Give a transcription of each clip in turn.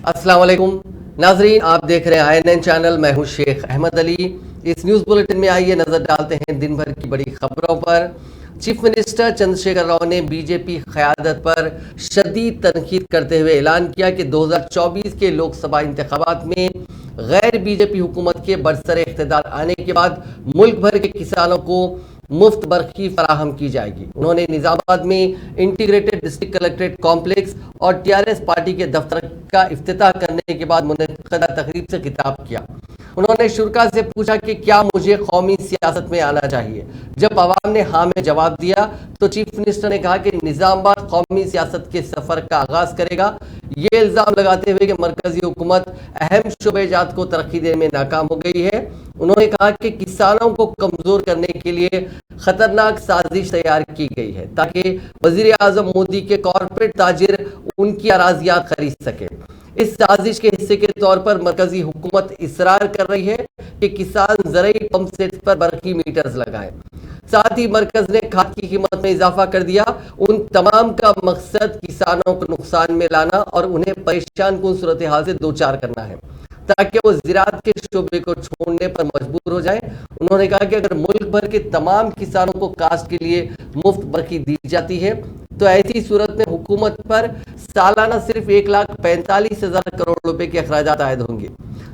अस्सलाम वालेकुम नाजरीन, आप देख रहे हैं INN चैनल। मैं हूं शेख अहमद अली। इस न्यूज़ बुलेटिन में आइए नजर डालते हैं दिन भर की बड़ी खबरों पर। चीफ मिनिस्टर चंद्रशेखर राव ने बीजेपी क़यादत पर शदीद तनकीद करते हुए ऐलान किया कि 2024 के लोकसभा इंतखाबात में गैर बीजेपी हुकूमत के बरसरे इख्तिदार आने के बाद मुल्क भर के किसानों को मुफ्त बरखी फराहम की जाएगी। उन्होंने निजामाबाद में इंटीग्रेटेड डिस्ट्रिक्ट कलेक्ट्रेट कॉम्प्लेक्स और TRS पार्टी के दफ्तर का इफ्तिताह करने के बाद मुनक़दा तकरीब से खिताब किया। उन्होंने शुरा से पूछा कि क्या मुझे कौमी सियासत में आना चाहिए। जब अवाम ने हाँ में जवाब दिया तो चीफ मिनिस्टर ने कहा कि निजामाबाद कौमी सियासत के सफर का आगाज करेगा। ये इल्ज़ाम लगाते हुए कि मरकजी हुकूमत अहम शोबेजात को तरक्की देने में नाकाम हो गई है। उन्होंने कहा कि किसानों को कमजोर करने के लिए खतरनाक साजिश तैयार की गई है ताकि वजीर आजम मोदी के कॉरपोरेट ताजिर उनकी अराजियात खरीद सके। इस साजिश के हिस्से के तौर पर मरकजी हुकूमत इसरार कर रही है कि किसान ज़रई पंप सेट पर बरकी मीटर्स लगाएं। साथ ही मरकज ने खाद की कीमत में इजाफा कर दिया। उन तमाम का मकसद किसानों को नुकसान में लाना और उन्हें परेशान कुन सूरत हाल से दो चार करना है ताकि वो ज़राअत के शोबे को छोड़ने पर मजबूर हो जाए। उन्होंने कहा कि अगर मुल्क भर के तमाम किसानों को काश्त के लिए मुफ्त बरखी दी जाती है तो ऐसी सूरत में हुकूमत पर सालाना सिर्फ 1,45,000 करोड़ रुपए के अखराजात आयद होंगे,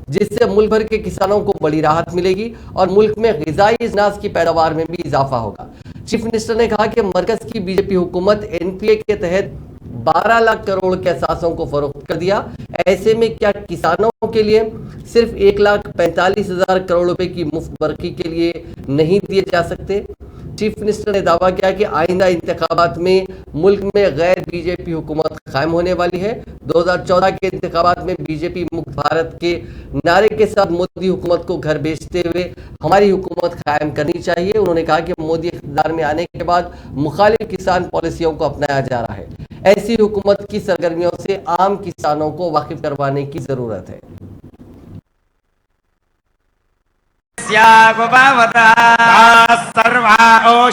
जिससे मुल्क भर के किसानों को बड़ी राहत मिलेगी और मुल्क में ग़िज़ाई अजनास की पैदावार में भी इजाफा होगा। चीफ मिनिस्टर ने कहा कि मरकज की बीजेपी हुकूमत NPA के तहत 12 लाख करोड़ के असासों को फरोख्त कर दिया। ऐसे में क्या किसानों के लिए सिर्फ 1,45,000 करोड़ रुपए की मुफ्त बरखी के लिए नहीं दिए जा सकते। चीफ मिनिस्टर ने दावा किया कि आइंदा इंतखाबात में मुल्क में गैर बीजेपी हुकूमत कायम होने वाली है। 2014 के इंतखाबात में बीजेपी मुक्त भारत के नारे के साथ मोदी हुकूमत को घर भेजते हुए हमारी हुकूमत कायम करनी चाहिए। उन्होंने कहा कि मोदी इख्तियार में आने के बाद मुखालिफ किसान पॉलिसियों को अपनाया जा रहा है। ऐसी हुकूमत की सरगर्मियों से आम किसानों को वाकिफ करवाने की जरूरत है।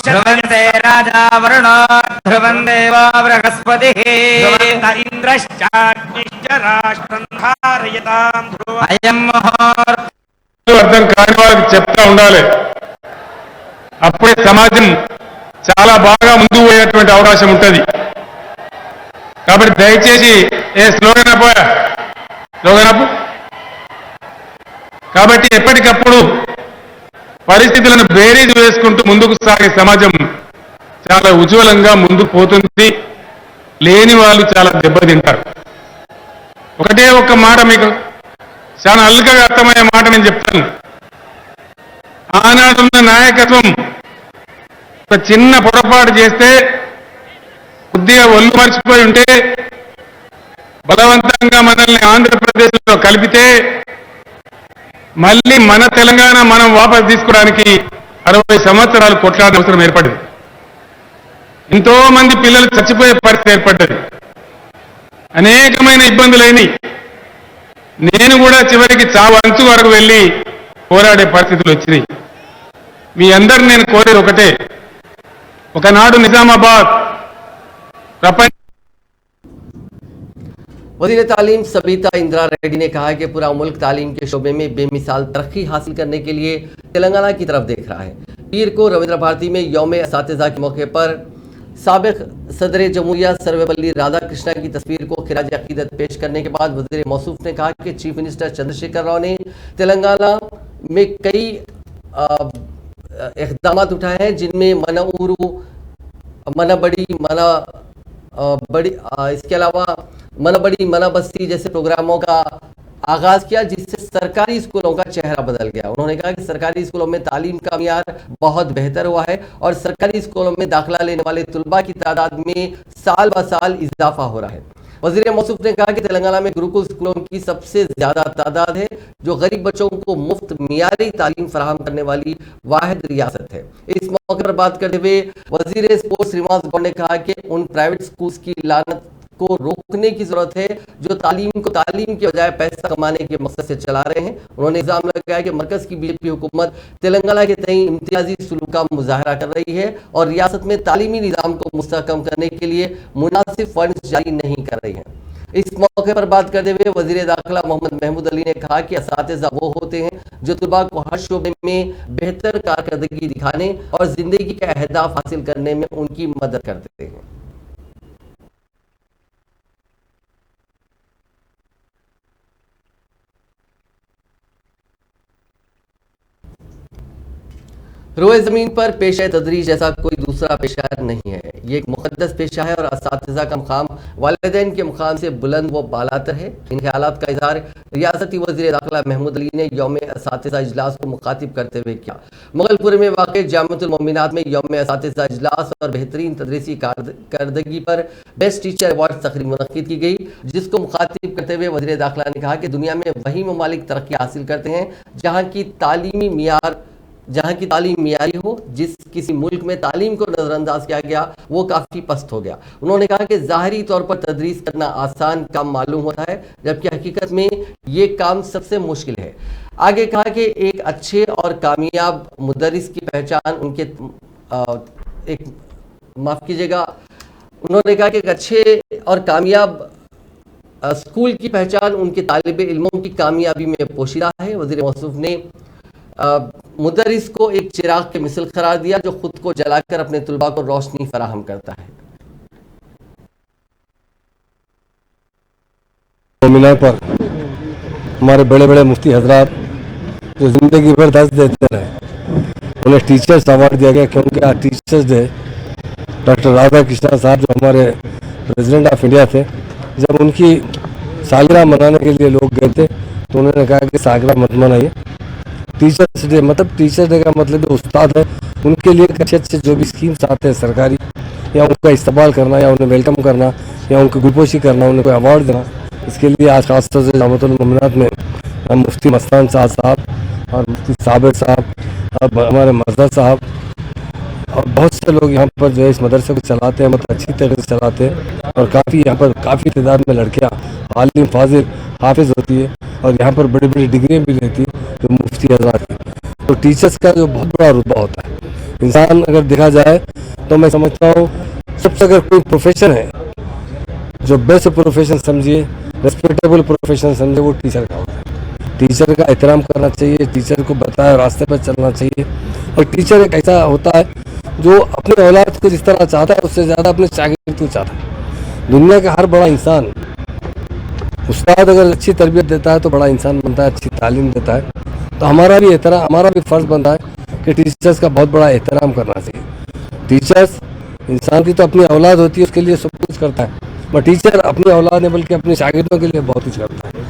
ध्रुवन्ते राजा वरुणो ध्रुवन्देव बृहस्पतिः इंद्रश्चाग्निश्च राष्ट्रं धारयतां ध्रुवम् अयं मुहूर्तः అర్థం కాని వాళ్ళకి చెప్తా ఉండాలి. అప్పుడే సమాజం చాలా బాగా ముందుకు పోయేటువంటి అవకాశం ఉంటుంది. కాబట్టి దయచేసి స్లోగన్ అప్పు కాబట్టి ఎప్పటికప్పుడు పరిస్థితులను బేరీజు వేసుకుంటూ ముందుకు సాగే సమాజం చాలా ఉజ్వలంగా ముందుకు పోతుంది. లేని వాళ్ళు చాలా దెబ్బతింటారు. ఒకటే ఒక్క మాట మీకు చాలా అల్కగా అర్థమయ్యే మాట నేను చెప్తాను. ఆనాడున్న నాయకత్వం ఒక చిన్న పొరపాటు చేస్తే కొద్దిగా ఒళ్ళు మర్చిపోయి ఉంటే బలవంతంగా మనల్ని ఆంధ్రప్రదేశ్లో కలిపితే మళ్ళీ మన తెలంగాణ మనం వాపసు తీసుకోవడానికి 60 సంవత్సరాలు కొట్లాడే అవసరం ఏర్పడింది. ఎంతో మంది పిల్లలు చచ్చిపోయే పరిస్థితి ఏర్పడ్డది. అనేకమైన ఇబ్బందులైనవి. నేను కూడా చివరికి చావు అంచు వరకు వెళ్ళి పోరాడే పరిస్థితులు వచ్చినాయి. మీ అందరిని నేను కోరేది ఒకటే, ఒకనాడు నిజామాబాద్ ప్రపంచ वज़ीर तालीम सबिता इंदिरा रेड्डी ने कहा कि पूरा मुल्क तालीम के शोबे में बेमिसाल तरक्की हासिल करने के लिए तेलंगाना की तरफ देख रहा है। पीर को रविंद्र भारती में यौम असातिज़ा के मौके पर साबिक़ सदर जमहूरिया सर्वपल्ली राधाकृष्णा की तस्वीर को खिराज अकीदत पेश करने के बाद वज़ीर मौसूफ ने कहा कि चीफ मिनिस्टर चंद्रशेखर राव ने तेलंगाना में कई इक़दाम उठाए हैं, जिनमें मना उरू, मना बड़ी, मना बड़ी, इसके अलावा मना बड़ी मना बस्ती जैसे प्रोग्रामों का आगाज किया, जिससे सरकारी स्कूलों का चेहरा बदल गया। उन्होंने कहा कि सरकारी स्कूलों में तालीम का मियार बहुत बेहतर हुआ है और सरकारी स्कूलों में दाखिला लेने वाले तुलबा की तादाद में साल ब साल इजाफा हो रहा है। वज़ीर मौसूफ ने कहा कि तेलंगाना में गुरुकुल स्कूलों की सबसे ज्यादा तादाद है, जो गरीब बच्चों को मुफ्त मियारी तालीम फराहम करने वाली वाहिद रियासत है। इस मौके पर बात करते हुए वज़ीर स्पोर्ट्स श्रीनिवास गौड़ ने कहा कि उन प्राइवेट स्कूल्स की लानत को रोकने की जरूरत है जो तालीम को तालीम के बजाय पैसा कमाने के मकसद से चला रहे हैं। उन्होंने इल्जाम लगाया कि मरकज की बीजेपी हुकूमत तेलंगाना के तई इम्तियाजी सलूक का मुजाहरा कर रही है और रियासत में तालीमी निज़ाम को मुस्तहकम करने के लिए मुनासिब फंड्स जारी नहीं कर रही है। इस मौके पर बात करते हुए वजीर दाखिला मोहम्मद महमूद अली ने कहा कि असातिज़ा वो होते हैं जो तुलबा को हर शोबे में बेहतर कारकर्दगी दिखाने और जिंदगी के अहदाफ हासिल करने में उनकी मदद करते हैं। रोए ज़मीन पर पेशा तदरीस जैसा कोई दूसरा पेशा नहीं है। ये एक मुक़द्दस पेशा है और असातिज़ा का मुकाम वालिदैन के मुकाम से बुलंद व बालातर है। इन ख्यालात का इज़हार रियासती वज़ीर दाखिला महमूद अली ने यौम असातिज़ा इजलास को मुखातिब करते हुए किया। मुगलपुर में वाक़ जामिअतुल मोमिनात में यौम असातिज़ा इजलास और बेहतरीन तदरीसी कारकर्दगी पर बेस्ट टीचर अवार्ड तकरीब मुनक़्क़िद की गई, जिसको मुखातिब करते हुए वज़ीर दाखिला ने कहा कि दुनिया में वही ममालिक तरक्की हासिल करते हैं जहाँ की तालीम मियारी हो। जिस किसी मुल्क में तालीम को नज़रअंदाज किया गया वो काफ़ी पस्त हो गया। उन्होंने कहा कि ज़ाहरी तौर पर तदरीस करना आसान काम मालूम होता है, जबकि हकीकत में ये काम सबसे मुश्किल है। आगे कहा कि एक अच्छे और कामयाब मुदर्रिस की पहचान उन्होंने कहा कि एक अच्छे और कामयाब स्कूल की पहचान उनके तालिब इल्मों की कामयाबी में पोशीदा है। वज़ीर मौसूफ ने मुदर्रिस को एक चिराग के मिसल करार दिया जो खुद को जलाकर अपने तुलबा को रोशनी फराहम करता है। मोमिना पर हमारे बड़े बड़े मुफ्ती हजरात जो जिंदगी भर दर्द देते रहे, उन्हें टीचर्स अवार्ड दिया गया क्योंकि आज teachers day doctor Radha Krishna साहब जो हमारे प्रेसिडेंट ऑफ इंडिया थे, जब उनकी सालगिरह मनाने के लिए लोग गए थे तो उन्होंने कहा कि सालगिरह मत मनाइए, टीचर्स डे मतलब टीचर्स डे का मतलब जो उस्ताद है उनके लिए अच्छे अच्छे जो भी स्कीम्स आते हैं सरकारी, या उनका इस्तेमाल करना या उन्हें वेलकम करना या उनकी गुलपोशी करना, उन्हें कोई अवार्ड देना, इसके लिए आज खासतौर से जामिअतुल मोमिनात में हम मुफ्ती मस्तान साहब और मुफ्ती साबिर साहब और हमारे मजहर साहब और बहुत से लोग यहाँ पर जो है इस मदरसे को चलाते हैं, मतलब अच्छी तरह से चलाते हैं। और काफ़ी यहाँ पर काफ़ी तादाद में लड़कियाँ आलिम फाजिल हाफिज होती है और यहाँ पर बड़ी बड़ी डिग्रियाँ भी रहती है जो मुफ्ती हजरात की। तो टीचर्स का जो बहुत बड़ा रुतबा होता है, इंसान अगर देखा जाए तो मैं समझता हूँ सबसे अगर कोई प्रोफेशन है जो बेस्ट प्रोफेशन समझिए, रेस्पेक्टेबल प्रोफेशन समझिए, वो टीचर का होता है। टीचर का एहतराम करना चाहिए, टीचर को बताए रास्ते पर चलना चाहिए। और टीचर एक ऐसा होता है जो अपने औलाद को जिस तरह चाहता है उससे ज़्यादा अपने शागिर्द को चाहता है। दुनिया का हर बड़ा इंसान, उस्ताद अगर अच्छी तरबियत देता है तो बड़ा इंसान बनता है, अच्छी तालीम देता है। तो हमारा भी फ़र्ज़ बनता है कि टीचर्स का बहुत बड़ा एहतराम करना चाहिए। टीचर्स इंसान की तो अपनी औलाद होती है, उसके लिए सब कुछ करता है, पर टीचर अपनी औलाद नहीं बल्कि अपने शागिर्दों के लिए बहुत कुछ करता है।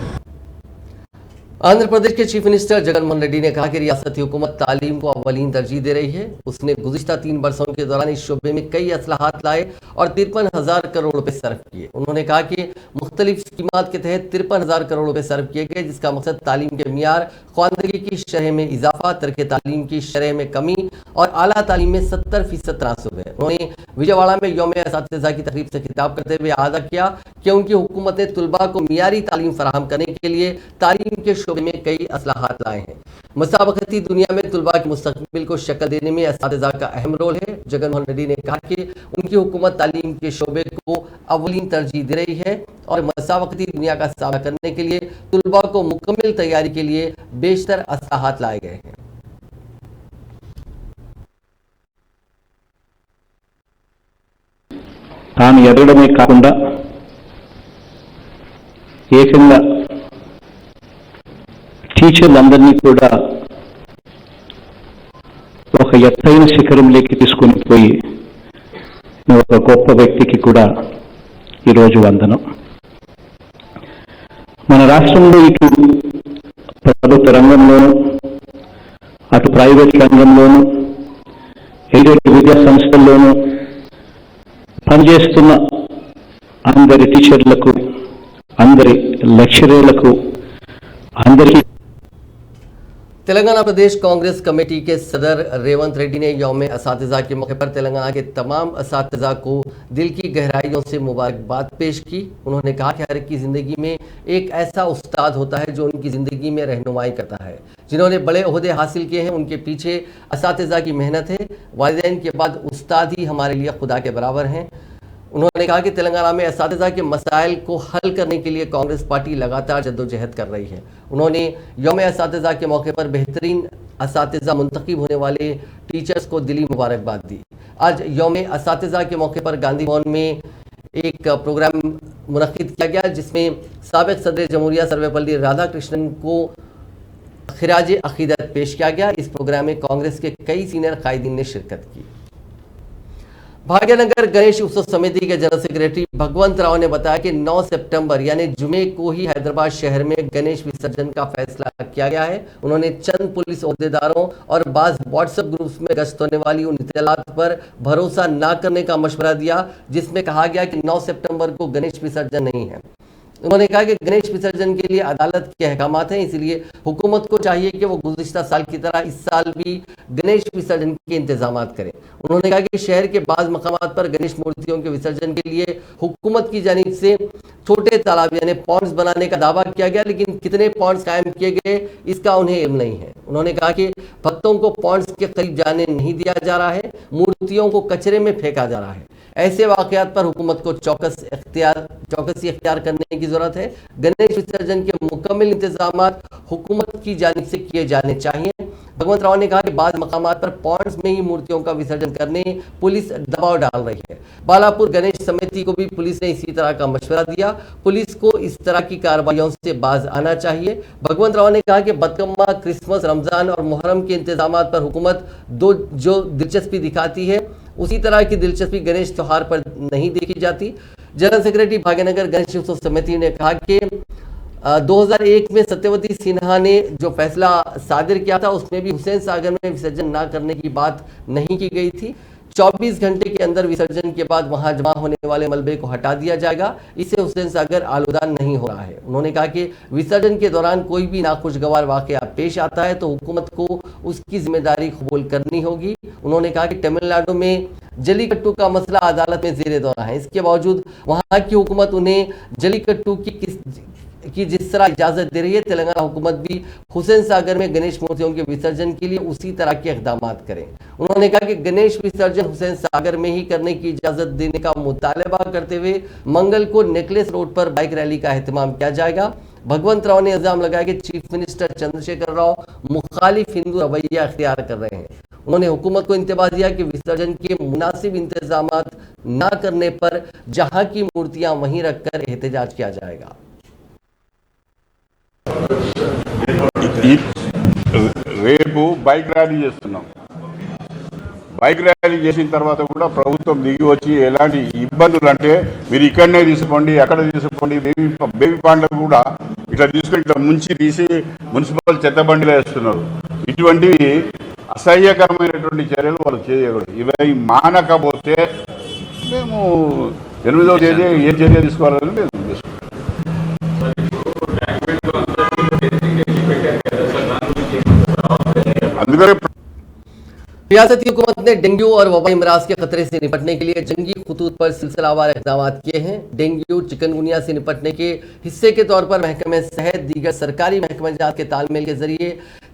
आंध्र प्रदेश के चीफ मिनिस्टर जगनमोहन रेड्डी ने कहा कि रियासती हुकूमत तालीम को अव्वलीन तरजीह दे रही है। उसने गुज़िश्ता 3 बरसों के दौरान इस शोबे में कई असलाहात लाए और 53,000 करोड़ रुपए सर्व किए। उन्होंने कहा कि मुख्तलिफ स्कीमात के तहत 53,000 करोड़ रुपए सर्व किए गए, जिसका मकसद तालीम के मियार, ख्वानदगी की शरह में इजाफा, तरक तालीम की शरह में कमी और आला तालीम में 70% तनासुब है। उन्होंने विजयवाड़ा में यौम असातिज़ा की तकरीब से खिताब करते हुए आदा किया कि उनकी हुकूमत ने तुलबा को मियारी तालीम फराहम करने के लिए तालीम के शोबे में कई असलाहात लाए हैं। मुसाबकती दुनिया में तुलबा के मुस्तकबिल को शक्ल देने में असातिज़ा का अहम रोल है। जगनमोहन रेड्डी ने कहा कि उनकी हुकूमत तालीम के शोबे को अव्वलीन तरजीह दे रही है और मुसाबकती दुनिया का सामना करने के लिए तुलबा को मुकम्मल तैयारी के लिए बेशतर असलाहात लाए गए हैं। తాను ఎదగడమే కాకుండా ఏకంగా టీచర్లందరినీ కూడా ఒక ఎత్తైన శిఖరంలోకి తీసుకొని పోయి ఒక గొప్ప వ్యక్తికి కూడా ఈరోజు వందనం. మన రాష్ట్రంలో ఇటు ప్రభుత్వ రంగంలోనూ అటు ప్రైవేట్ రంగంలోనూ ఎయిడెడ్ విద్యా సంస్థల్లోనూ పనిచేస్తున్న అందరి టీచర్లకు, అందరి లెక్చరర్లకు, అందరికీ तेलंगाना प्रदेश कांग्रेस कमेटी के सदर रेवंत रेड्डी ने यौम असातिज़ा के मौके पर तेलंगाना के तमाम असातिज़ा को दिल की गहराइयों से मुबारकबाद पेश की। उन्होंने कहा कि हर एक की ज़िंदगी में एक ऐसा उस्ताद होता है जो उनकी ज़िंदगी में रहनुमाई करता है। जिन्होंने बड़े ओहदे हासिल किए हैं उनके पीछे असातिज़ा की मेहनत है। वालिदैन के बाद उस्ताद ही हमारे लिए खुदा के बराबर हैं। उन्होंने कहा कि तेलंगाना में असातिज़ा के मसाइल को हल करने के लिए कांग्रेस पार्टी लगातार जद्दोजहद कर रही है। उन्होंने यौम असातिज़ा के मौके पर बेहतरीन असातिज़ा मुंतखब होने वाले टीचर्स को दिली मुबारकबाद दी। आज यौम असातिज़ा के मौके पर गांधी भवन में एक प्रोग्राम मुनक्किद किया गया, जिसमें साबिक़ सदर जमहूरिया सर्वपल्ली राधाकृष्णन को खिराज अकीदत पेश किया गया। इस प्रोग्राम में कांग्रेस के कई सीनियर कायदीन ने शिरकत की। भाग्यनगर गणेश उत्सव समिति के जनरल सेक्रेटरी भगवंत राव ने बताया कि 9 सितंबर यानी जुमे को ही हैदराबाद शहर में गणेश विसर्जन का फैसला किया गया है। उन्होंने चंद पुलिस ओहदेदारों और बाज़ व्हाट्सएप ग्रुप्स में गश्त होने वाली उन इत्तलात पर भरोसा न करने का मशवरा दिया, जिसमें कहा गया कि 9 सितंबर को गणेश विसर्जन नहीं है। उन्होंने कहा कि गणेश विसर्जन के लिए अदालत के अहकामात हैं, इसलिए हुकूमत को चाहिए कि वो गुज़िश्ता साल की तरह इस साल भी गणेश विसर्जन के इंतजामात करें। उन्होंने कहा कि शहर के बाज़ मकामात पर गणेश मूर्तियों के विसर्जन के लिए हुकूमत की जानिब से छोटे तालाब यानी पॉन्ड्स बनाने का दावा किया गया, लेकिन कितने पॉन्ड्स कायम किए गए इसका उन्हें इल्म नहीं है। उन्होंने कहा कि भक्तों को पॉन्ड्स के करीब जाने नहीं दिया जा रहा है, मूर्तियों को कचरे में फेंका जा रहा है। ऐसे वाक़यात पर हुकूमत को चौकसी इख्तियार करने की ज़रूरत है। गणेश विसर्जन के मुकम्मल इंतजामात हुकूमत की जानिब से किए जाने चाहिए। भगवंत राव ने कहा कि बाद मकामात पर पॉन्ड्स में ही मूर्तियों का विसर्जन करने पुलिस दबाव डाल रही है। बालापुर गणेश समिति को भी पुलिस ने इसी तरह का मशवरा दिया। पुलिस को इस तरह की कार्रवाइयों से बाज आना चाहिए। भगवंत राव ने कहा कि बदकम्मा क्रिसमस, रमज़ान और मुहर्रम के इंतजामात पर हुकूमत जो दिलचस्पी दिखाती है, उसी तरह की दिलचस्पी गणेश त्योहार पर नहीं देखी जाती। जनरल सेक्रेटरी भाग्यनगर गणेश उत्सव समिति ने कहा कि 2001 में सत्यवती सिन्हा ने जो फैसला सादिर किया था, उसमें भी हुसैन सागर में विसर्जन न करने की बात नहीं की गई थी। 24 घंटे के अंदर विसर्जन के बाद वहां जमा होने वाले मलबे को हटा दिया जाएगा। इससे हुसैन सागर आलूदा नहीं हो रहा है। उन्होंने कहा कि विसर्जन के दौरान कोई भी नाखुशगवार वाकया पेश आता है तो हुकूमत को उसकी जिम्मेदारी कबूल करनी होगी। उन्होंने कहा कि तमिलनाडु में जलीकट्टू का मसला अदालत में ज़ेरे दौरा है। इसके बावजूद वहां की हुकूमत उन्हें जलीकट्टू की जिस तरह इजाज़त दे रही है, तेलंगाना हुकूमत भी हुसैन सागर में गणेश मूर्तियों के विसर्जन के लिए उसी तरह के इक़दाम करें। उन्होंने कहा कि गणेश विसर्जन हुसैन सागर में ही करने की इजाज़त देने का मुतालबा करते हुए मंगल को नेकलेस रोड पर बाइक रैली का एहतमाम किया जाएगा। भगवंत राव ने इल्ज़ाम लगाया कि चीफ मिनिस्टर चंद्रशेखर राव मुखालिफ हिंदू रवैया अख्तियार कर रहे हैं। उन्होंने हुकूमत को इंतबाह दिया कि विसर्जन के मुनासिब इंतजामात न करने पर जहां की मूर्तियां वहीं रखकर एहतजाज किया जाएगा। రేపు బైక్ ర్యాలీ చేస్తున్నాం. బైక్ ర్యాలీ చేసిన తర్వాత కూడా ప్రభుత్వం దిగి వచ్చి ఎలాంటి ఇబ్బందులు అంటే మీరు ఇక్కడనే తీసుకోండి, అక్కడ తీసుకోండి, బేబీ పాండ్లు కూడా ఇట్లా తీసుకొని ఇట్లా ముంచి తీసి మున్సిపల్ చెత్తబండిలో వేస్తున్నారు. ఇటువంటివి అసహ్యకరమైనటువంటి చర్యలు వాళ్ళు చేయకూడదు. ఇవి మానకపోతే మేము 8వ తేదీ ఏ చర్య తీసుకోవాలని మేము रियासती हुकूमत ने डेंगू और वबाई मराज के खतरे से निपटने के लिए जंगी खतूत पर सिलसिलावार इक़दाम किए हैं। डेंगू चिकनगुनिया से निपटने के हिस्से के तौर पर महकमे सेहत दीगर सरकारी महकमेजात के तालमेल के जरिए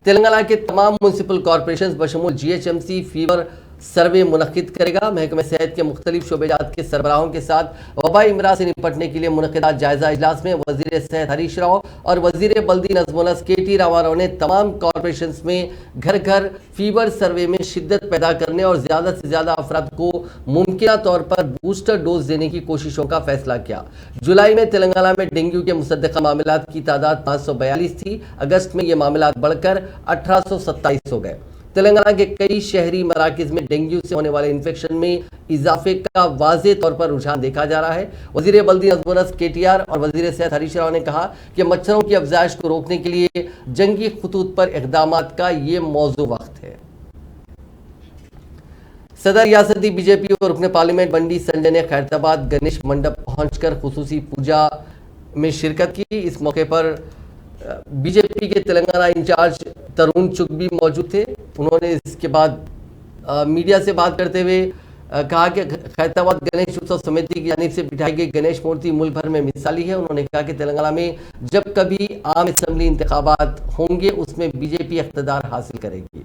तेलंगाना के तमाम म्यूनसिपल कॉरपोरेशन बशमूल GHMC फीवर सर्वे मुनक्किद करेगा। महकमे सेहत के मुख्तलिफ शोबेजात के सरबराहों के साथ वबाई इमराज से निपटने के लिए मुनक्किदा जायजा इजलास में वजीर सेहत हरीश राव और वजीर बल्दी नज़्म-ओ-नस्क KT रामाराव ने तमाम कॉरपोरेशन में घर घर फीवर सर्वे में शिद्दत पैदा करने और ज़्यादा से ज़्यादा अफराद को मुमकिन तौर पर बूस्टर डोज देने की कोशिशों का फैसला किया। जुलाई में तेलंगाना में डेंगू के मुसद्दक़ा मामलात की तादाद 542 थी। अगस्त में ये मामलात बढ़कर 1827 हो गए। तेलंगाना के कई शहरी मराकज़ में डेंगू से होने वाले इन्फेक्शन में इजाफे का वाज़े तौर पर रुझान देखा जा रहा है। वज़ीर बल्दी नज़्म-ओ-नस्क KTR और वज़ीर सेहत हरीश राव ने कहा कि मच्छरों की अफजाइश को रोकने के लिए जंगी खतूत पर इक़दामात का ये मौजू वक्त है। सदर रियासती BJP और रुकन पार्लियामेंट बंडी संजय ने खैरताबाद गणेश मंडप पहुंचकर खुसूसी पूजा में शिरकत की। इस मौके पर BJP के तेलंगाना इंचार्ज तरुण चुग भी मौजूद थे। उन्होंने इसके बाद मीडिया से बात करते हुए कहा कि खैरताबाद गणेश उत्सव समिति की जानिब से बिठाई गई गणेश मूर्ति मुल्क भर में मिसाली है। उन्होंने कहा कि तेलंगाना में जब कभी आम असम्बली इंतखाबात होंगे उसमें BJP इख्तिदार हासिल करेगी।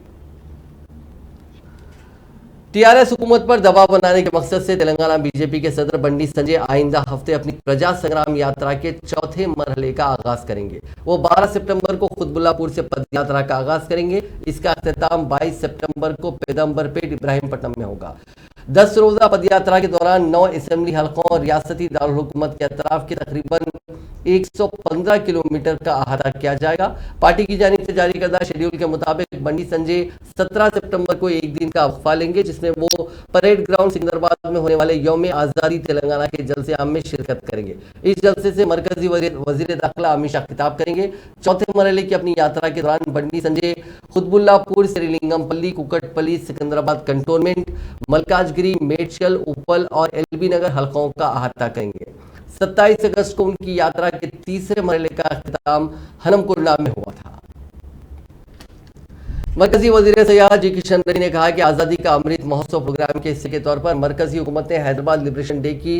टीआरएस हुकूमत पर दबाव बनाने के मकसद से तेलंगाना बीजेपी के सदर बंडी संजय आइंदा हफ्ते अपनी प्रजा संग्राम यात्रा के चौथे मरहले का आगाज करेंगे। वो 12 सितंबर को खुतबुल्लापुर से पद यात्रा का आगाज करेंगे। इसका अख्तिताम 22 सितंबर को पैगंबरपेट इब्राहिमपट्टनम में होगा। 10 रोजा पदयात्रा के दौरान 9 असेंबली हलकों और रियासती दारुल हुकूमत के अतराफ के तकरीबन 115 किलोमीटर का अहाता किया जाएगा। पार्टी की जानिब से जारी करदा शेड्यूल के मुताबिक बंडी संजय 17 सितंबर को एक दिन का वक्फा लेंगे, जिसमें वो परेड ग्राउंड सिकंदराबाद में होने वाले यौम आज़ादी तेलंगाना के जलसे आम में शिरकत करेंगे। इस जलसे से मरकजी वजीर दाखिला अमित शाह खिताब करेंगे। चौथे मरहले की अपनी यात्रा के दौरान बंडी संजय खुतबुल्लापुर, श्रीलिंगमपल्ली, कुकटपल्ली, सिकंदराबाद कंटोनमेंट, मलकाजगिरी, मेडचल, उपल और एलबी नगर हलकों का अहाता करेंगे। 27 अगस्त को उनकी यात्रा के तीसरे मरहले का अख्तिताम हनमकुरना में हुआ था। मरकजी वजीर सयाहत जी किशन रेड्डी ने कहा कि आज़ादी का अमृत महोत्सव प्रोग्राम के हिस्से के तौर पर मरकजी हुकूमत ने हैदराबाद लिबरेशन डे की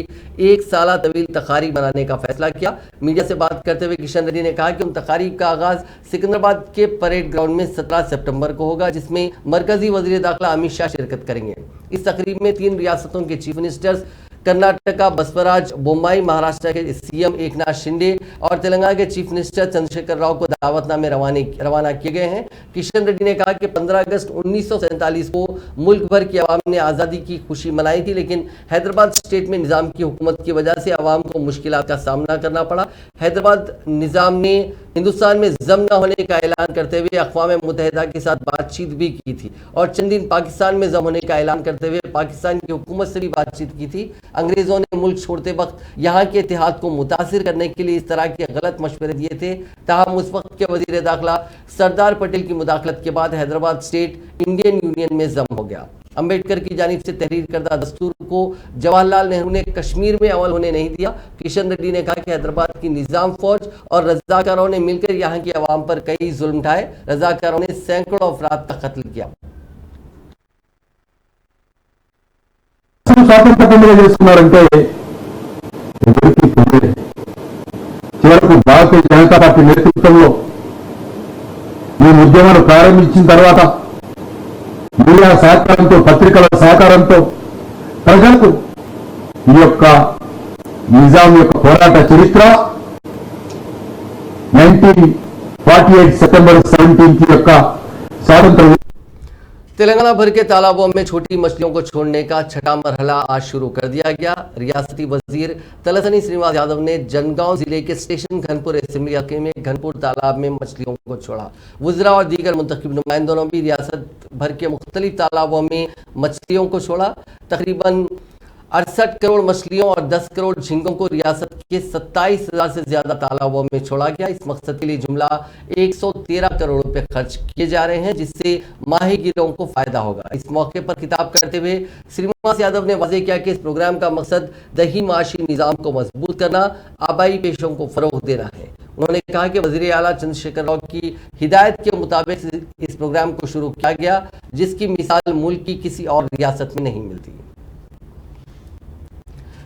1 साल तवील तकारीब मनाने का फैसला किया। मीडिया से बात करते हुए किशन रेड्डी ने कहा कि उन तकारीब का आगाज सिकंदराबाद के परेड ग्राउंड में 17 सितंबर को होगा, जिसमें मरकजी वजीर दाखिला अमित शाह शिरकत करेंगे। इस तकरीब में 3 रियासतों के चीफ मिनिस्टर्स कर्नाटका बसवराज बोम्माई, महाराष्ट्र के सीएम एकनाथ शिंदे और तेलंगाना के चीफ मिनिस्टर चंद्रशेखर राव को दावतनामे रवाना किए गए हैं। किशन रेड्डी ने कहा कि 15 अगस्त 1947 को मुल्क भर की आवाम ने आज़ादी की खुशी मनाई थी, लेकिन हैदराबाद स्टेट में निज़ाम की हुकूमत की वजह से आवाम को मुश्किलात का सामना करना पड़ा। हैदराबाद निज़ाम ने हिंदुस्तान में जम न होने का ऐलान करते हुए अक़वाम मुत्तहिदा के साथ बातचीत भी की थी और चंद दिन पाकिस्तान में जम होने का ऐलान करते हुए पाकिस्तान की हुकूमत से भी बातचीत की थी। अंग्रेजों ने मुल्क छोड़ते वक्त यहाँ के इत्तेहाद को मुतासिर करने के लिए इस तरह के गलत मशवरे दिए थे। ताहम उस वक्त के वजीर दाखिला सरदार पटेल की मुदाखलत के बाद हैदराबाद स्टेट इंडियन यूनियन में जम हो गया। अंबेडकर की जानिब से तहरीर करदा दस्तूर को जवाहरलाल नेहरू ने कश्मीर में अमल होने नहीं दिया। किशन रेड्डी ने कहा कि हैदराबाद की निजाम फौज और रजाकारों ने मिलकर यहाँ की आवाम पर कई जुल्म ढाए। रजाकारों ने सैकड़ों अफराद का कत्ल किया। స్వాతంత్ర పండుగ చేసుకున్నారంటే ఎవరికి తెలియదు. చివరకు భారతీయ జనతా పార్టీ నేతృత్వంలో ఈ ఉద్యమాన్ని ప్రారంభించిన తర్వాత మీడియా సహకారంతో, పత్రికల సహకారంతో ప్రజలకు ఈ యొక్క నిజాం యొక్క పోరాట చరిత్ర 1948 सितंबर 17 యొక్క స్వాతంత్ర तेलंगाना भर के तालाबों में छोटी मछलियों को छोड़ने का छठा मरहला आज शुरू कर दिया गया। रियासती वजीर तलसानी श्रीनिवास यादव ने जनगांव जिले के स्टेशन घनपुर असेंबली इलाके में घनपुर तालाब में मछलियों को छोड़ा। वज़रा और दीगर मुंतखब नुमाइंदों ने भी रियासत भर के मुख्तलिफ तालाबों में मछलियों को छोड़ा। तकरीबन 68 करोड़ मछलियों और 10 करोड़ झींगों को रियासत के 27,000 से ज्यादा तालाबों में छोड़ा गया। इस मकसद के लिए जुमला 113 करोड़ रुपए खर्च किए जा रहे हैं, जिससे माहीगीरों को फायदा होगा। इस मौके पर खिताब करते हुए श्रीनिवास यादव ने वाज़ेह किया कि इस प्रोग्राम का मकसद दही माशी निज़ाम को मजबूत करना, आबाई पेशों को फरोग देना है। उन्होंने कहा कि वज़ीर आला चंद्रशेखर राव की हिदायत के मुताबिक इस प्रोग्राम को शुरू किया गया, जिसकी मिसाल मुल्क की किसी और रियासत में नहीं मिलती।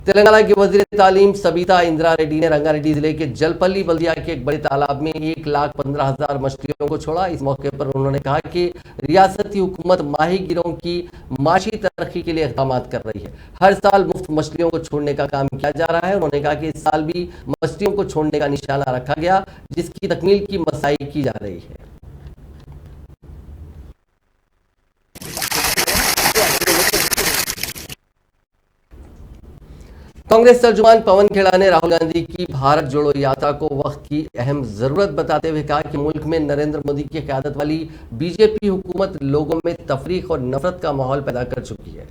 तेलंगाना की वजीर तालीम सबीता इंदिरा रेड्डी ने रंगारेड्डी जिले के जलपल्ली बल्दिया के एक बड़े तालाब में 1,15,000 मछलियों को छोड़ा। इस मौके पर उन्होंने कहा कि रियासती हुकूमत माहीगीरों की माशी तरक्की के लिए इक़दाम कर रही है। हर साल मुफ्त मछलियों को छोड़ने का काम किया जा रहा है। उन्होंने कहा कि इस साल भी मछलियों को छोड़ने का निशाना रखा गया, जिसकी तकमील की मसाई की जा रही है। कांग्रेस तर्जुमान पवन खेड़ा ने राहुल गांधी की भारत जोड़ो यात्रा को वक्त की अहम जरूरत बताते हुए कहा कि मुल्क में नरेंद्र मोदी की क़यादत वाली बीजेपी हुकूमत लोगों में तफरीक और नफरत का माहौल पैदा कर चुकी है।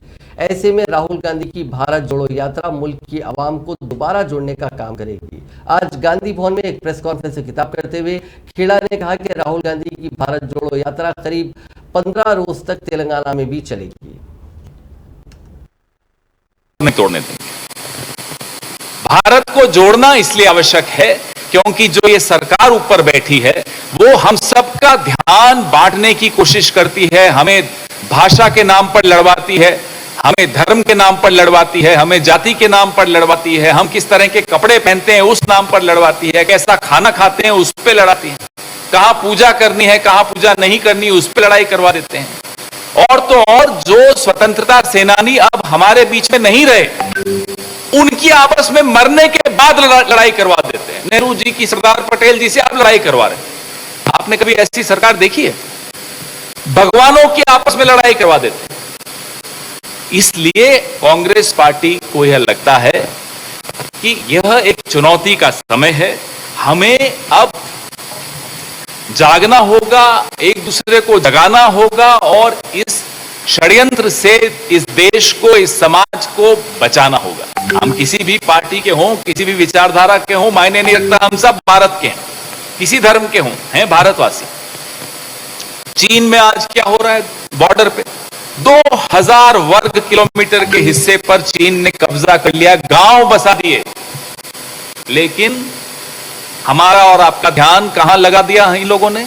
ऐसे में राहुल गांधी की भारत जोड़ो यात्रा मुल्क की आवाम को दोबारा जोड़ने का काम करेगी। आज गांधी भवन में एक प्रेस कॉन्फ्रेंस से खिताब करते हुए खेड़ा ने कहा कि राहुल गांधी की भारत जोड़ो यात्रा करीब 15 रोज तक तेलंगाना में भी चलेगी। तोड़ने देंगे। भारत को जोड़ना इसलिए आवश्यक है क्योंकि जो ये सरकार ऊपर बैठी है वो हम सबका ध्यान बांटने की कोशिश करती है। हमें भाषा के नाम पर लड़वाती है, हमें धर्म के नाम पर लड़वाती है, हमें जाति के नाम पर लड़वाती है, हम किस तरह के कपड़े पहनते हैं उस नाम पर लड़वाती है, कैसा खाना खाते हैं उस पर लड़ाती है, कहां पूजा करनी है कहां पूजा नहीं करनी उस पर लड़ाई करवा देते हैं। और तो और जो स्वतंत्रता सेनानी अब हमारे बीच में नहीं रहे, उनकी आपस में मरने के बाद लड़ाई करवा देते हैं। नेहरू जी की, सरदार पटेल जी से आप लड़ाई करवा रहे हैं। आपने कभी ऐसी सरकार देखी है? भगवानों की आपस में लड़ाई करवा देते हैं। इसलिए कांग्रेस पार्टी को यह लगता है कि यह एक चुनौती का समय है, हमें अब जागना होगा, एक दूसरे को जगाना होगा और इस षड्यंत्र से इस देश को, इस समाज को बचाना होगा। हम किसी भी पार्टी के हों, किसी भी विचारधारा के हों, मायने नहीं रखता, हम सब भारत के हैं, किसी धर्म के हों, हैं भारतवासी। चीन में आज क्या हो रहा है? बॉर्डर पे 2000 वर्ग किलोमीटर के हिस्से पर चीन ने कब्जा कर लिया, गांव बसा दिए। लेकिन हमारा और आपका ध्यान कहां लगा दिया इन लोगों ने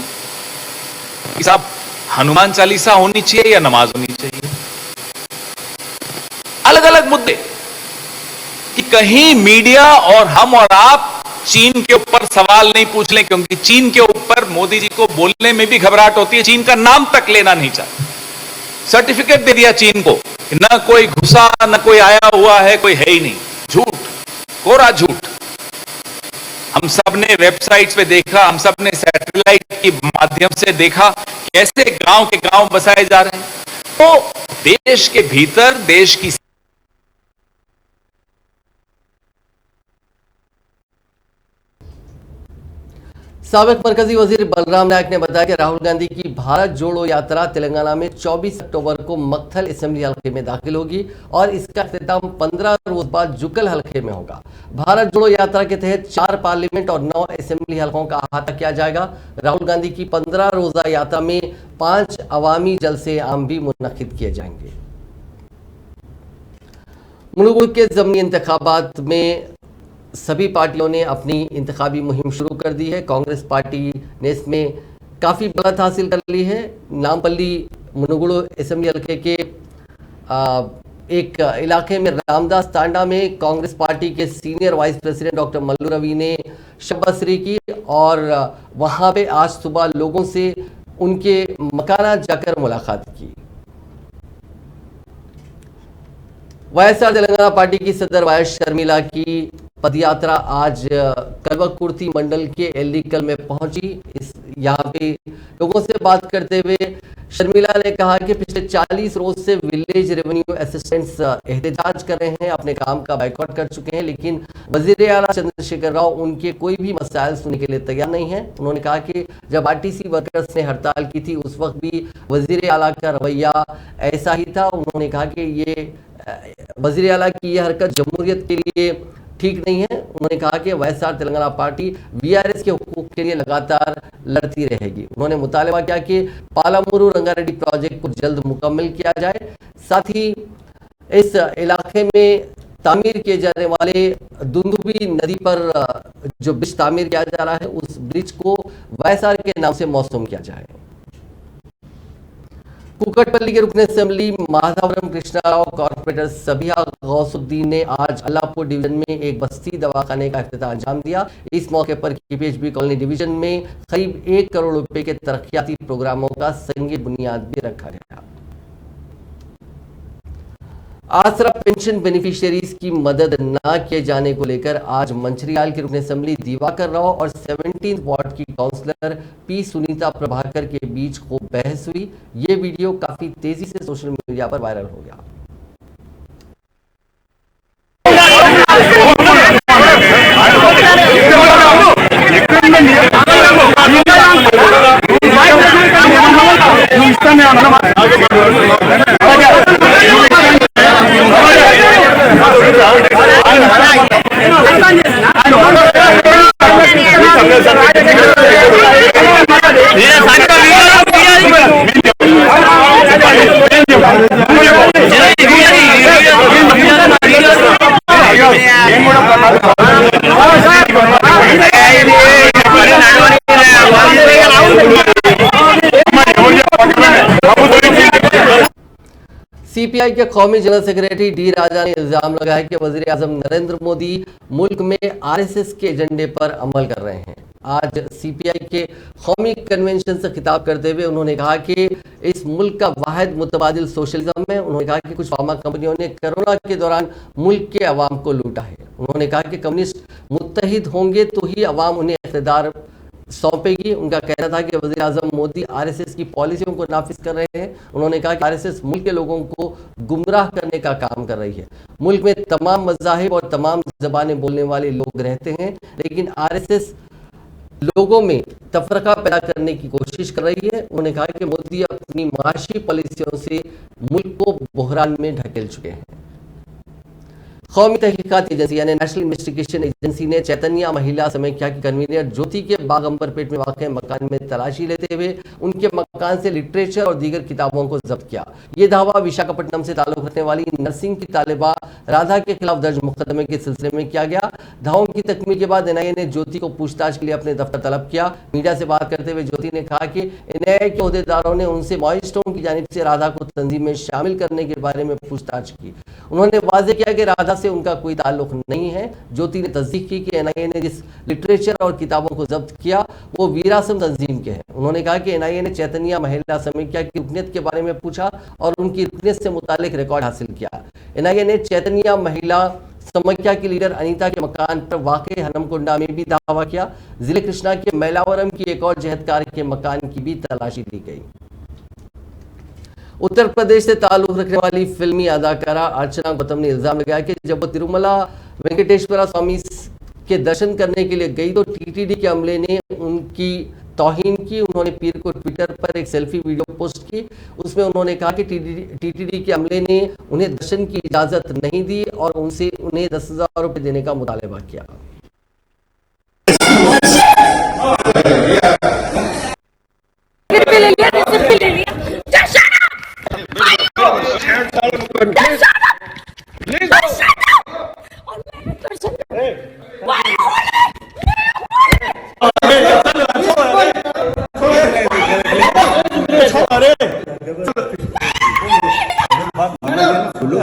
कि साहब हनुमान चालीसा होनी चाहिए या नमाज होनी चाहिए। अलग अलग मुद्दे कि कहीं मीडिया और हम और आप चीन के ऊपर सवाल नहीं पूछ लें, क्योंकि चीन के ऊपर मोदी जी को बोलने में भी घबराहट होती है। चीन का नाम तक लेना नहीं चाहते। सर्टिफिकेट दे दिया चीन को, ना कोई घुसा, ना कोई आया हुआ है, कोई है ही नहीं। झूठ, कोरा झूठ। हम सब ने वेबसाइट्स पे देखा, हम सब ने सैटेलाइट के माध्यम से देखा कैसे गांव के गांव बसाए जा रहे हैं। तो देश के भीतर देश की साबिक मरकजी वजीर बलराम नायक ने बताया कि राहुल गांधी की भारत जोड़ो यात्रा तेलंगाना में 24 अक्टूबर को मक्थल असेंबली हल्के में दाखिल होगी और इसका अख्तिताम 15 रोज बाद जुगल हल्के में होगा। भारत जोड़ो यात्रा के तहत 4 पार्लियामेंट और 9 असेंबली हल्कों का अहाता किया जाएगा। राहुल गांधी की 15 रोजा यात्रा में 5 अवामी जलसे आम भी मुनक्किद किए जाएंगे। मुल्क के ज़मीनी इंतखाबात में सभी पार्टियों ने अपनी इंतखाबी मुहिम शुरू कर दी है। कांग्रेस पार्टी ने इसमें काफ़ी बढ़त हासिल कर ली है। नामपल्ली मुनुगुड़ो असेंबली हल्के के एक इलाके में रामदास तांडा में कांग्रेस पार्टी के senior vice president doctor Mallu Ravi ने शब्बसरी की और वहां पे आज सुबह लोगों से उनके मकाना जाकर मुलाकात की। वाईएसआर तेलंगाना पार्टी की सदर वायस शर्मिला की पदयात्रा आज कल्वकुर्ती मंडल के एल्लीकल में पहुंची। यहाँ पे लोगों से बात करते हुए शर्मिला ने कहा कि पिछले 40 रोज से विलेज रेवेन्यू असिस्टेंट्स एहतजाज कर रहे हैं, अपने काम का बाइकआउट कर चुके हैं, लेकिन वजीर आला चंद्रशेखर राव उनके कोई भी मसाइल सुनने के लिए तैयार नहीं है। उन्होंने कहा कि जब आरटीसी वर्कर्स ने हड़ताल की थी उस वक्त भी वजीर आला का रवैया ऐसा ही था। उन्होंने कहा कि ये वजीर आला की यह हरकत जमहूरियत के लिए ठीक नहीं है। उन्होंने कहा कि वाईएसआर तेलंगाना पार्टी वीआरएस के हुकूक के लिए लगातार लड़ती रहेगी। उन्होंने मुतालबा किया कि पालामुरू रंगारेड्डी प्रोजेक्ट को जल्द मुकम्मल किया जाए। साथ ही इस इलाके में तामीर किए जाने वाले दुंदुबी नदी पर जो ब्रिज तामीर किया जा रहा है उस ब्रिज को वाईएसआर के नाम से मौसूम किया जाए। कुकटपल्ली के रुकन असेंबली माधवरम कृष्णाराव कॉर्पोरेटर सबिया गौसुद्दीन ने आज अल्लाहपुर डिवीजन में एक बस्ती दवाखाने का इफ्तिताह अंजाम दिया। इस मौके पर KPHB कॉलोनी डिवीजन में करीब 1 करोड़ रुपए के तरक्याती प्रोग्रामों का संग बुनियाद भी रखा गया। आसरा पेंशन बेनिफिशियरीज की मदद न किए जाने को लेकर आज मंचरियाल के रुकन असेंबली दिवाकर राव और 17 वार्ड की काउंसलर P सुनीता प्रभाकर के बीच खूब बहस हुई। ये वीडियो काफी तेजी से सोशल मीडिया पर वायरल हो गया। सीपीआई के कौमी जनरल सेक्रेटरी डी राजा ने इल्जाम लगाया कि वजीर आजम नरेंद्र मोदी मुल्क में आरएसएस के एजेंडे पर अमल कर रहे हैं। आज सीपीआई के कौमी कन्वेंशन से खिताब करते हुए उन्होंने कहा कि इस मुल्क का वाहिद मुतबादिल सोशलिज्म है। उन्होंने कहा कि कुछ फार्मा कंपनियों ने कोरोना के दौरान मुल्क के अवाम को लूटा है। उन्होंने कहा कि कम्युनिस्ट मुत्तहिद होंगे तो ही अवाम उन्हें इख्तिदार सौंपेगी। उनका कहना था कि वज़ीर आज़म मोदी आरएसएस की पॉलिसियों को नाफिज कर रहे हैं। उन्होंने कहा कि आरएसएस मुल्क के लोगों को गुमराह करने का काम कर रही है। मुल्क में तमाम मज़ाहिब और तमाम ज़बानें बोलने वाले लोग रहते हैं, लेकिन आरएसएस लोगों में तफरका पैदा करने की कोशिश कर रही है। उन्होंने कहा कि मोदी अपनी माशी पॉलिसियों से मुल्क को बहरान में ढकेल चुके हैं। कौमी तहकीकात एजेंसी यानी नेशनल इन्वेस्टिगेशन एजेंसी ने चैतन्य महिला समेख्या की कन्वीनर ज्योति के बाग अंबरपेट में वाक़ मकान में तलाशी लेते हुए उनके मकान से लिटरेचर और दीगर किताबों को जब्त किया। ये दावा विशाखापट्टनम से ताल्लुक रखने वाली नर्सिंग की तालिबा राधा के खिलाफ दर्ज मुकदमे के सिलसिले में किया गया। दावों की तकमील के बाद एनआईए ने ज्योति को पूछताछ के लिए अपने दफ्तर तलब किया। मीडिया से बात करते हुए ज्योति ने कहा कि एनआईए के अहदेदारों ने उनसे मॉइस्टोन की जानिब से राधा को तंजीम में शामिल करने के बारे में पूछताछ की। उन्होंने वाज़ेह किया कि राधा से उनका कोई ताल्लुक नहीं है। ज्योति ने तस्दीक की कि एनआईए ने जिस लिटरेचर और किताबों को जब्त किया वो वीरासम तंजीम के हैं। उन्होंने कहा कि एनआईए ने चैतन्य महिला समेख्या की रुकनियत के बारे में पूछा और उनकी रुकनियत से मुतालिक रिकॉर्ड हासिल किया। एनआईए ने चैतन्य महिला समेख्या की लीडर अनीता के मकान पर वाक़े हनमकुंडा में भी दावा किया। जिले कृष्णा के मैलावरम की एक और जहदकार के मकान की भी तलाशी ली गई। उत्तर प्रदेश से ताल्लुक रखने वाली फिल्मी अदाकारा अर्चना गौतम ने इल्जाम लगाया कि जब वो तिरुमला वेंकटेश्वरा स्वामी के दर्शन करने के लिए गई तो टीटीडी के अमले ने उनकी तौहीन की। उन्होंने पीर को ट्विटर पर एक सेल्फी वीडियो पोस्ट की। उसमें उन्होंने कहा कि टीटीडी के अमले ने उन्हें दर्शन की इजाजत नहीं दी और उनसे उन्हें 10,000 रुपये देने का मुतालबा किया।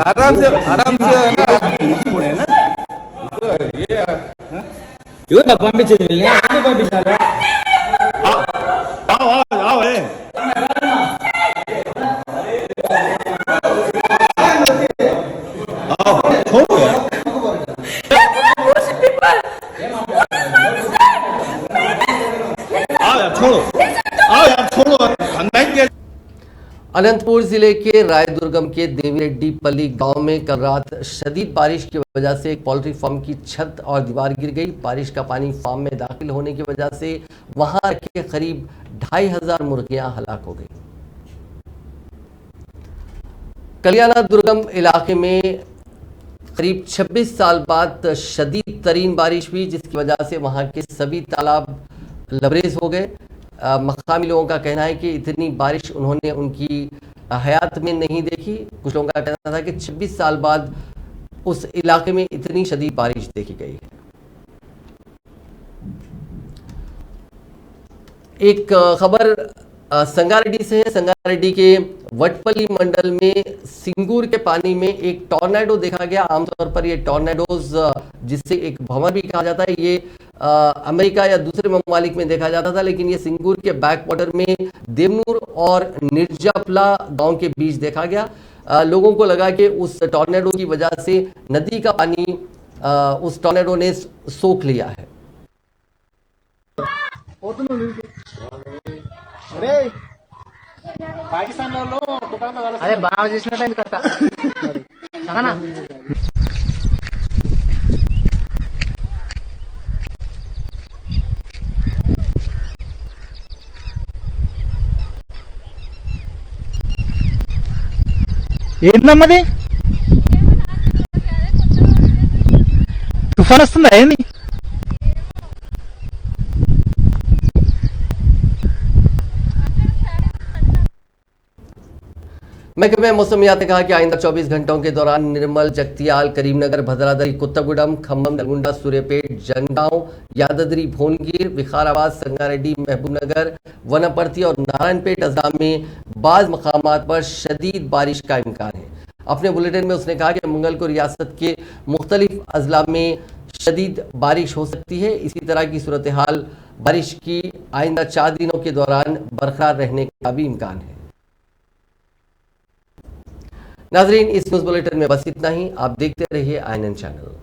आराम से ये ना पंपिंग मिलने आओ अनंतपुर जिले के रायदुर्गम के देवीरेड्डीपल्ली गांव में कल रात शदीद बारिश की वजह से एक पोल्ट्री फार्म की छत और दीवार गिर गई। बारिश का पानी फार्म में दाखिल होने की वजह से वहां रखे करीब 2,500 मुर्गियां हलाक हो गई। कल्याणा दुर्गम इलाके में करीब 26 साल बाद शदीद तरीन बारिश हुई, जिसकी वजह से वहां के सभी तालाब लबरेज हो गए। मकामी लोगों का कहना है कि इतनी बारिश उन्होंने उनकी हयात में नहीं देखी। कुछ लोगों का कहना था कि 26 साल बाद उस इलाके में इतनी शदीद बारिश देखी गई है। एक खबर संगारेड्डी से है। संगारेड्डी के वटपल्ली मंडल में सिंगूर के पानी में एक टॉर्नेडो देखा गया। आमतौर पर ये टॉर्नेडोज, जिससे एक भंवर भी कहा जाता है, ये अमेरिका या दूसरे ममालिक में देखा जाता था, लेकिन ये सिंगूर के बैक वाटर में देवनूर और निर्जापला गांव के बीच देखा गया। लोगों को लगा कि उस टॉर्नेडो की वजह से नदी का पानी उस टॉर्नेडो ने सोख लिया है। अरे बाव చేసినట్టు కట్ట సగనా ఏందమ్మది తుఫాన్ వస్తుందా ఏంది? महकमे मौसमियात ने कहा कि आइंदा 24 घंटों के दौरान निर्मल, जगतियाल, करीमनगर, भद्रादरी, कुत्तागुडम, खम्मम, नलगुंडा, सूर्यपेट, जनगांव, यादद्री, भोनगिर, विकाराबाद, संगारेड्डी, महबूबनगर, वनपर्ती और नारायणपेट अजला में बाज़ मकामात पर शदीद बारिश का इम्कान है। अपने बुलेटिन में उसने कहा कि मंगल को रियासत के मुख्तलिफ अजला में शदीद बारिश हो सकती है। इसी तरह की सूरत हाल बारिश की आइंदा 4 दिनों के दौरान बरकरार रहने का भी इम्कान है। नाजरीन, इस न्यूज़ बुलेटिन में बस इतना ही। आप देखते रहिए INN चैनल।